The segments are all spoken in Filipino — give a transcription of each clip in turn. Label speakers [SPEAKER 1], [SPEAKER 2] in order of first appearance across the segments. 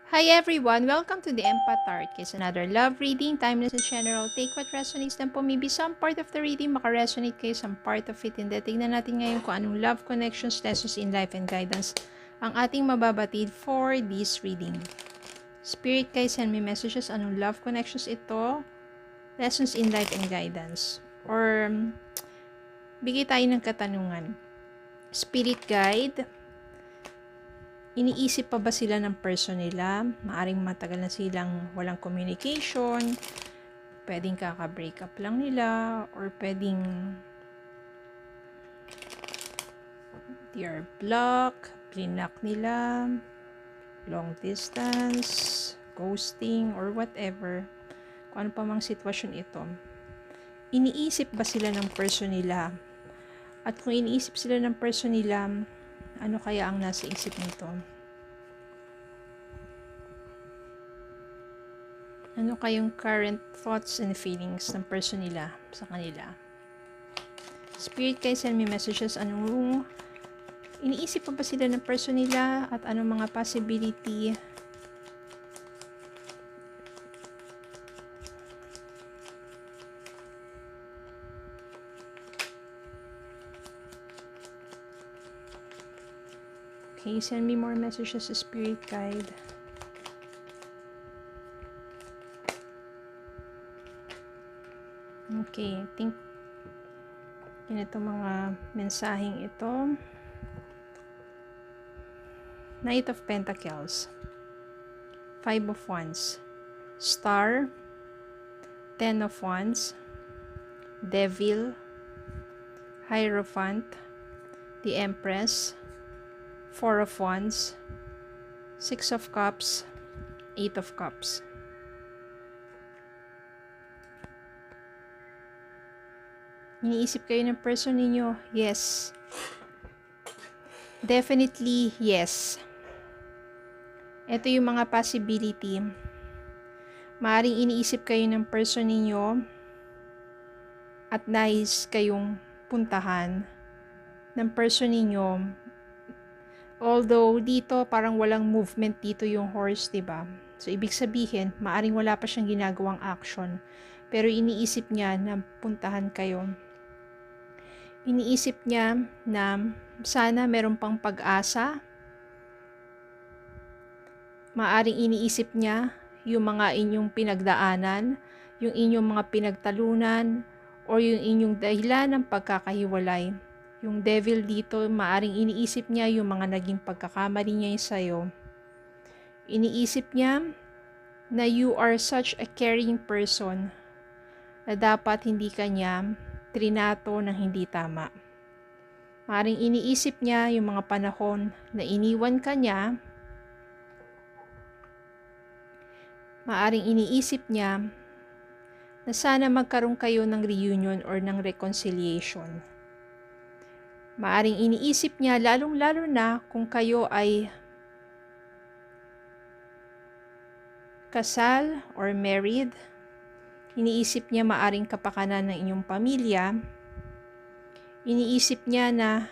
[SPEAKER 1] Hi everyone! Welcome to the Empath Tarot Case. Another love reading, timeless and general. Take what resonates lang po. Maybe some part of the reading makaresonate kayo, some part of it. Hindi, tignan natin ngayon kung anong love connections, lessons in life, and guidance ang ating mababatid for this reading. Spirit guys, send me messages. Anong love connections ito? Lessons in life and guidance. Or, bigay tayo ng katanungan. Spirit guide, iniisip pa ba sila ng person nila? Maaring matagal na silang walang communication. Pwedeng kaka-break up lang nila. Or pwedeng they are blocked, blinak nila, long distance, ghosting, or whatever. Kung ano pa mang sitwasyon ito. Iniisip ba sila ng person nila? At kung iniisip sila ng person nila, ano kaya ang nasa isip nito? Ano kayong current thoughts and feelings ng person nila sa kanila? Spirit guys, send me messages. Anong iniisip pa ba sila ng person nila? At anong mga possibility? Okay, send me more messages, Spirit guide. Okay, I think yun itong mga mensaheng ito. Knight of Pentacles, Five of Wands, Star, Ten of Wands, Devil, Hierophant, the Empress, Four of Wands, Six of Cups, Eight of Cups. Iniisip kayo ng person ninyo? Yes. Definitely, yes. Ito yung mga possibility. Maaring iniisip kayo ng person ninyo at nais kayong puntahan ng person ninyo. Although, dito parang walang movement dito yung horse, diba? So, ibig sabihin, maaring wala pa siyang ginagawang action. Pero iniisip niya na puntahan kayo. Iniisip niya na sana meron pang pag-asa. Maaring iniisip niya yung mga inyong pinagdaanan, yung inyong mga pinagtalunan, or yung inyong dahilan ng pagkakahiwalay. Yung devil dito, maaring iniisip niya yung mga naging pagkakamali niya sa'yo. Iniisip niya na you are such a caring person na dapat hindi ka niya trinato ng hindi tama. Maaring iniisip niya yung mga panahon na iniwan ka niya. Maaring iniisip niya na sana magkaroon kayo ng reunion or ng reconciliation. Maaring iniisip niya lalong-lalo na kung kayo ay kasal or married. Iniisip niya maaring kapakanan ng inyong pamilya. Iniisip niya na,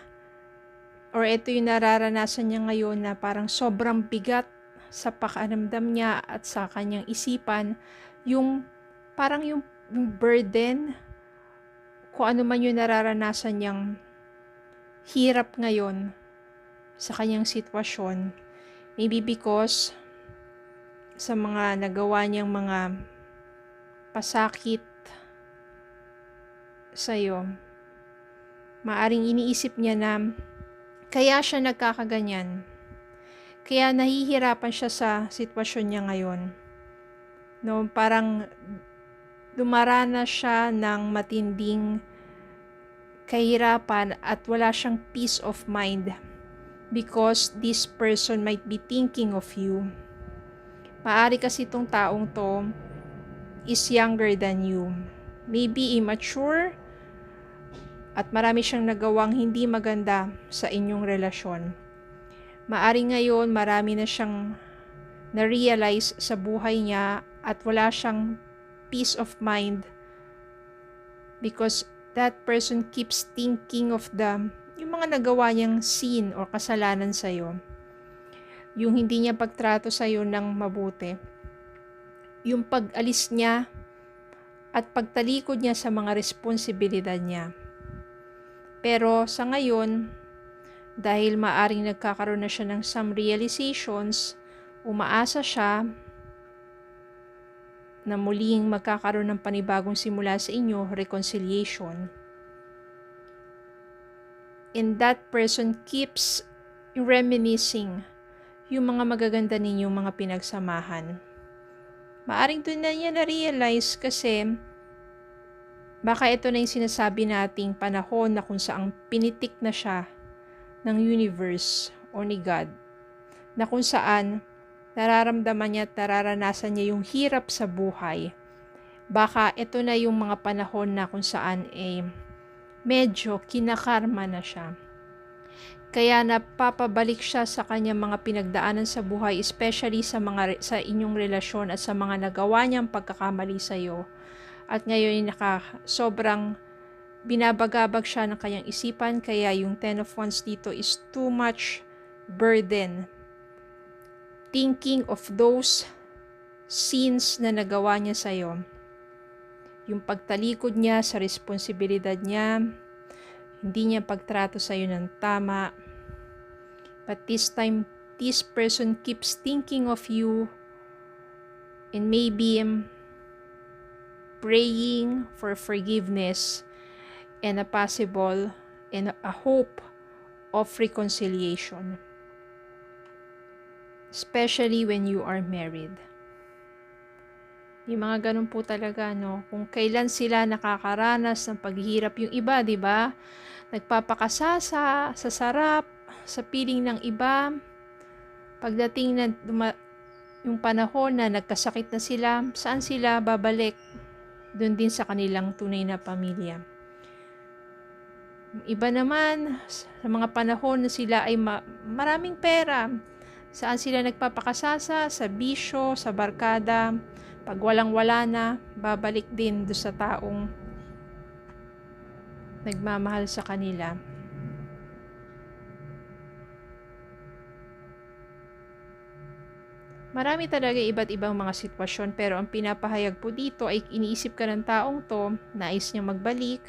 [SPEAKER 1] or ito yung nararanasan niya ngayon na parang sobrang bigat sa pakiramdam niya at sa kanyang isipan, yung parang yung burden, kung ano man yung nararanasan niyang hirap ngayon sa kanyang sitwasyon. Maybe because sa mga nagawa niyang mga pasakit sa'yo. Maaring iniisip niya na kaya siya nagkakaganyan. Kaya nahihirapan siya sa sitwasyon niya ngayon. No, parang dumaranas siya ng matinding kahirapan at wala siyang peace of mind because this person might be thinking of you. Maari kasi itong taong to is younger than you. Maybe immature at marami siyang nagawang hindi maganda sa inyong relasyon. Maari ngayon marami na siyang na-realize sa buhay niya at wala siyang peace of mind because that person keeps thinking of yung mga nagawa niyang sin o kasalanan sa'yo. yung hindi niya pagtrato sa'yo ng mabuti, yung pag-alis niya at pagtalikod niya sa mga responsibilidad niya. Pero sa ngayon, dahil maaring nagkakaroon na siya ng some realizations, umaasa siya na muling magkakaroon ng panibagong simula sa inyo, reconciliation. And that person keeps reminiscing yung mga magaganda ninyong mga pinagsamahan. Maaring doon na niya na-realize kasi baka ito na yung sinasabi nating panahon na kung saang pinitik na siya ng universe o ni God, na kung saan nararamdaman niya at nararanasan niya yung hirap sa buhay. Baka ito na yung mga panahon na kung saan medyo kinakarma na siya. Kaya napapabalik siya sa kanyang mga pinagdaanan sa buhay, especially sa inyong relasyon at sa mga nagawa niyang pagkakamali sa iyo. At ngayon sobrang binabagabag siya ng kanyang isipan, kaya yung Ten of Wands dito is too much burden. Thinking of those sins na nagawa niya sa iyo. Yung pagtalikod niya sa responsibilidad niya, hindi niya pagtrato sa iyo ng tama. But this time, this person keeps thinking of you and maybe praying for forgiveness and a possible and a hope of reconciliation. Especially when you are married. Yung mga ganun po talaga, no? Kung kailan sila nakakaranas ng paghihirap yung iba, di ba? Nagpapakasasa, sa sarap, sa piling ng iba. Pagdating na yung panahon na nagkasakit na sila, saan sila babalik? Doon din sa kanilang tunay na pamilya. Yung iba naman, sa mga panahon na sila ay maraming pera, saan sila nagpapakasasa? Sa bisyo, sa barkada. Pag walang-wala na, babalik din doon sa taong nagmamahal sa kanila. Marami talaga iba't ibang mga sitwasyon, pero ang pinapahayag po dito ay iniisip ka ng taong to, nais niyang magbalik,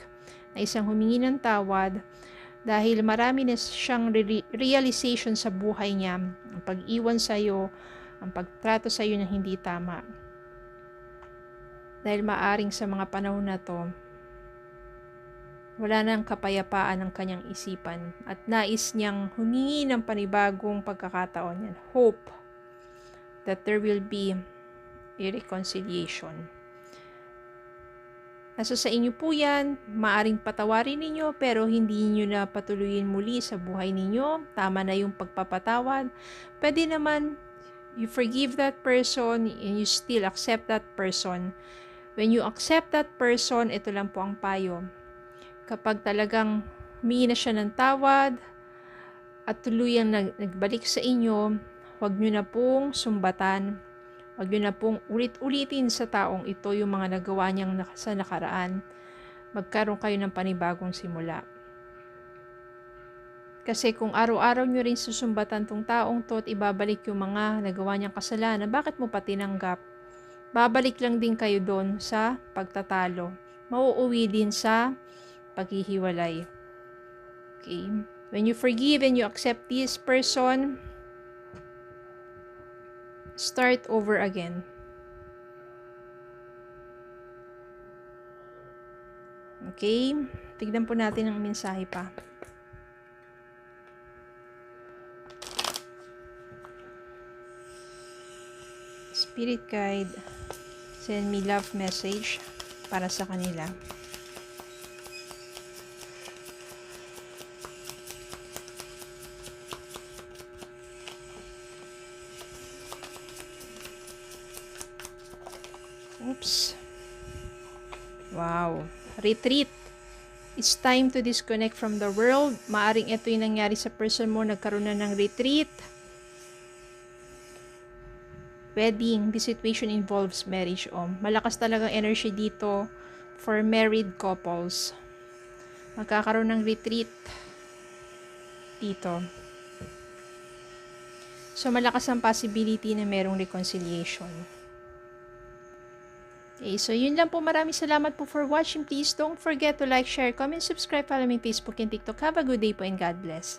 [SPEAKER 1] nais niyang humingi ng tawad, dahil marami na siyang realization sa buhay niya, ang pag-iwan sa'yo, ang pagtrato sa'yo na hindi tama. Dahil maaring sa mga panahon na to, wala nang kapayapaan ng kanyang isipan at nais niyang humingi ng panibagong pagkakataon, yan, hope that there will be a reconciliation. Nasa sa inyo po yan, maaring patawarin ninyo pero hindi niyo na patuloyin muli sa buhay ninyo. Tama na yung pagpapatawad. Pwede naman, you forgive that person and you still accept that person. When you accept that person, ito lang po ang payo. Kapag talagang humingi na siya ng tawad at tuluyang nagbalik sa inyo, huwag nyo na pong sumbatan. Huwag nyo na pong ulit-ulitin sa taong ito yung mga nagawa niyang sa nakaraan. Magkaroon kayo ng panibagong simula. Kasi kung araw-araw nyo rin susumbatan tong taong to at ibabalik yung mga nagawa niyang kasalanan, bakit mo pa tinanggap? Babalik lang din kayo doon sa pagtatalo. Mauuwi din sa paghihiwalay. Okay? When you forgive and you accept this person, start over again. Okay? Tignan po natin ang mensahe pa. Spirit guide, send me love message para sa kanila. Oops. Wow. Retreat. It's time to disconnect from the world. Maaring ito yung nangyari sa person mo, nagkaroon na ng retreat. Wedding. This situation involves marriage. Malakas talagang energy dito for married couples. Magkakaroon ng retreat dito. So, malakas ang possibility na merong reconciliation. Okay, so yun lang po. Maraming salamat po for watching. Please don't forget to like, share, comment, subscribe, follow me Facebook and TikTok. Have a good day po and God bless.